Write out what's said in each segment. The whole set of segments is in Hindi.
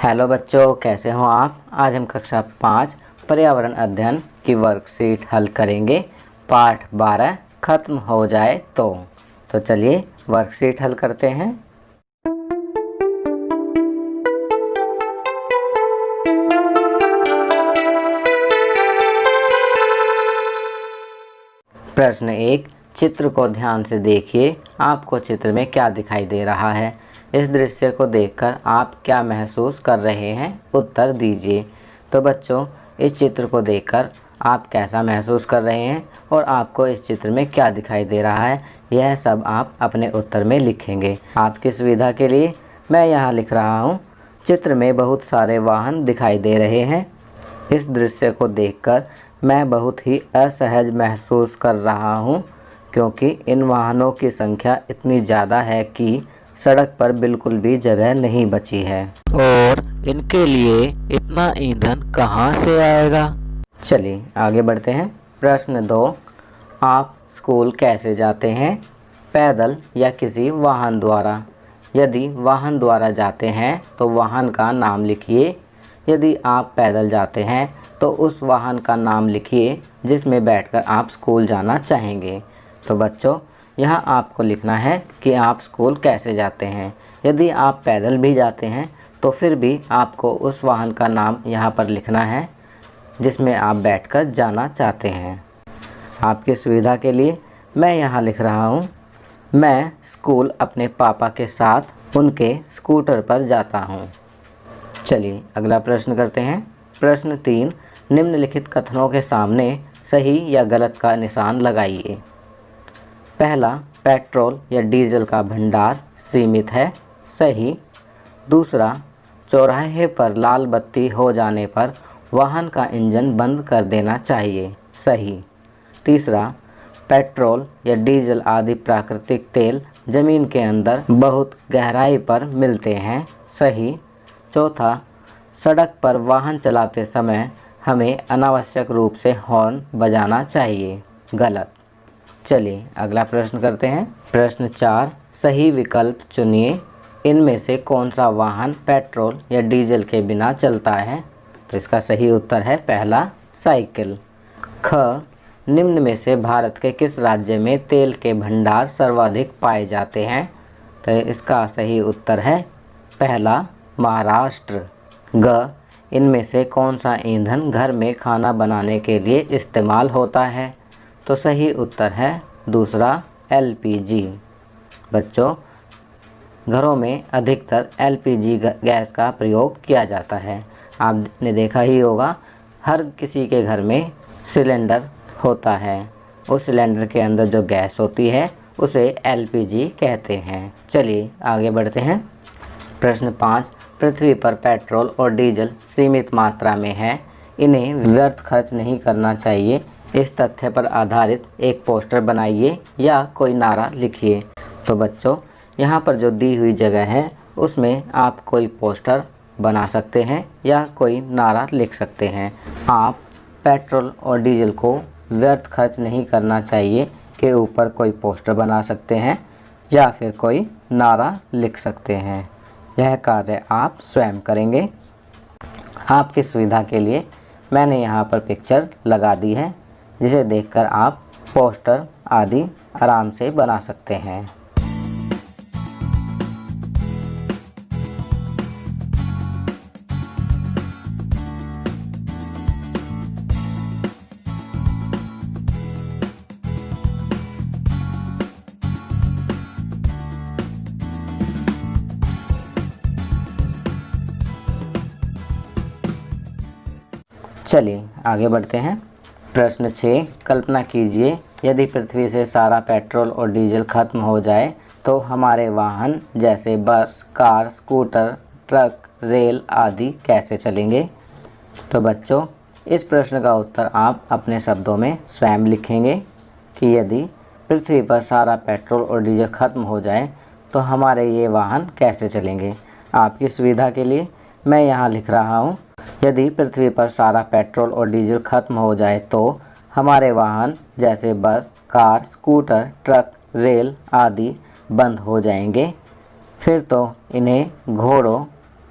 हेलो बच्चों, कैसे हो आप। आज हम कक्षा 5 पर्यावरण अध्ययन की वर्कशीट हल करेंगे। पाठ 12 खत्म हो जाए तो चलिए वर्कशीट हल करते हैं। प्रश्न 1, चित्र को ध्यान से देखिए। आपको चित्र में क्या दिखाई दे रहा है? इस दृश्य को देखकर आप क्या महसूस कर रहे हैं? उत्तर दीजिए। तो बच्चों, इस चित्र को देखकर आप कैसा महसूस कर रहे हैं और आपको इस चित्र में क्या दिखाई दे रहा है, यह सब आप अपने उत्तर में लिखेंगे। आपकी सुविधा के लिए मैं यहाँ लिख रहा हूँ। चित्र में बहुत सारे वाहन दिखाई दे रहे हैं। इस दृश्य को देखकर मैं बहुत ही असहज महसूस कर रहा हूँ, क्योंकि इन वाहनों की संख्या इतनी ज़्यादा है कि सड़क पर बिल्कुल भी जगह नहीं बची है और इनके लिए इतना ईंधन कहाँ से आएगा। चलिए आगे बढ़ते हैं। प्रश्न 2, आप स्कूल कैसे जाते हैं? पैदल या किसी वाहन द्वारा? यदि वाहन द्वारा जाते हैं तो वाहन का नाम लिखिए। यदि आप पैदल जाते हैं तो उस वाहन का नाम लिखिए जिसमें बैठकर आप स्कूल जाना चाहेंगे। तो बच्चों, यहाँ आपको लिखना है कि आप स्कूल कैसे जाते हैं। यदि आप पैदल भी जाते हैं तो फिर भी आपको उस वाहन का नाम यहाँ पर लिखना है जिसमें आप बैठकर जाना चाहते हैं। आपकी सुविधा के लिए मैं यहाँ लिख रहा हूँ, मैं स्कूल अपने पापा के साथ उनके स्कूटर पर जाता हूँ। चलिए अगला प्रश्न करते हैं। प्रश्न 3, निम्नलिखित कथनों के सामने सही या गलत का निशान लगाइए। पहला, पेट्रोल या डीजल का भंडार सीमित है। सही। दूसरा, चौराहे पर लाल बत्ती हो जाने पर वाहन का इंजन बंद कर देना चाहिए। सही। तीसरा, पेट्रोल या डीजल आदि प्राकृतिक तेल जमीन के अंदर बहुत गहराई पर मिलते हैं। सही। चौथा, सड़क पर वाहन चलाते समय हमें अनावश्यक रूप से हॉर्न बजाना चाहिए। गलत। चलिए अगला प्रश्न करते हैं। प्रश्न 4, सही विकल्प चुनिए। इनमें से कौन सा वाहन पेट्रोल या डीजल के बिना चलता है? तो इसका सही उत्तर है पहला, साइकिल। ख, निम्न में से भारत के किस राज्य में तेल के भंडार सर्वाधिक पाए जाते हैं? तो इसका सही उत्तर है पहला, महाराष्ट्र। ग, इनमें से कौन सा ईंधन घर में खाना बनाने के लिए इस्तेमाल होता है? तो सही उत्तर है दूसरा, एलपीजी। बच्चों, घरों में अधिकतर एलपीजी गैस का प्रयोग किया जाता है। आपने देखा ही होगा, हर किसी के घर में सिलेंडर होता है। उस सिलेंडर के अंदर जो गैस होती है उसे एलपीजी कहते हैं। चलिए आगे बढ़ते हैं। प्रश्न 5, पृथ्वी पर पेट्रोल और डीजल सीमित मात्रा में है, इन्हें व्यर्थ खर्च नहीं करना चाहिए। इस तथ्य पर आधारित एक पोस्टर बनाइए या कोई नारा लिखिए। तो बच्चों, यहाँ पर जो दी हुई जगह है उसमें आप कोई पोस्टर बना सकते हैं या कोई नारा लिख सकते हैं। आप पेट्रोल और डीजल को व्यर्थ खर्च नहीं करना चाहिए के ऊपर कोई पोस्टर बना सकते हैं या फिर कोई नारा लिख सकते हैं। यह कार्य आप स्वयं करेंगे। आपकी सुविधा के लिए मैंने यहाँ पर पिक्चर लगा दी है, जिसे देखकर आप पोस्टर आदि आराम से बना सकते हैं। चलिए आगे बढ़ते हैं। प्रश्न 6, कल्पना कीजिए यदि पृथ्वी से सारा पेट्रोल और डीजल खत्म हो जाए तो हमारे वाहन जैसे बस, कार, स्कूटर, ट्रक, रेल आदि कैसे चलेंगे? तो बच्चों, इस प्रश्न का उत्तर आप अपने शब्दों में स्वयं लिखेंगे कि यदि पृथ्वी पर सारा पेट्रोल और डीजल खत्म हो जाए तो हमारे ये वाहन कैसे चलेंगे। आपकी सुविधा के लिए मैं यहाँ लिख रहा हूँ, यदि पृथ्वी पर सारा पेट्रोल और डीजल खत्म हो जाए तो हमारे वाहन जैसे बस, कार, स्कूटर, ट्रक, रेल आदि बंद हो जाएंगे। फिर तो इन्हें घोड़ों,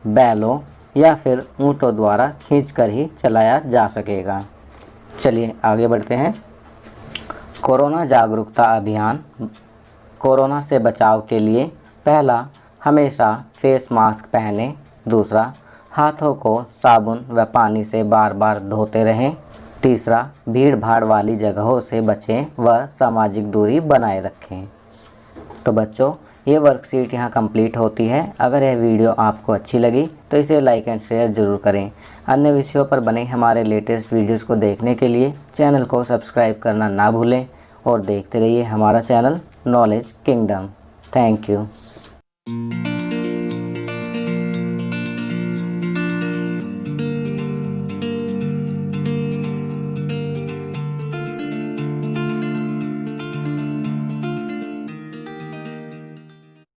बैलों या फिर ऊँटों द्वारा खींचकर ही चलाया जा सकेगा। चलिए आगे बढ़ते हैं। कोरोना जागरूकता अभियान। कोरोना से बचाव के लिए पहला, हमेशा फेस मास्क पहनें। दूसरा, हाथों को साबुन व पानी से बार बार धोते रहें। तीसरा, भीड़ भाड़ वाली जगहों से बचें व सामाजिक दूरी बनाए रखें। तो बच्चों, ये वर्कशीट यहाँ कंप्लीट होती है। अगर यह वीडियो आपको अच्छी लगी तो इसे लाइक एंड शेयर ज़रूर करें। अन्य विषयों पर बने हमारे लेटेस्ट वीडियोज़ को देखने के लिए चैनल को सब्सक्राइब करना ना भूलें और देखते रहिए हमारा channel knowledge kingdom. Thank you.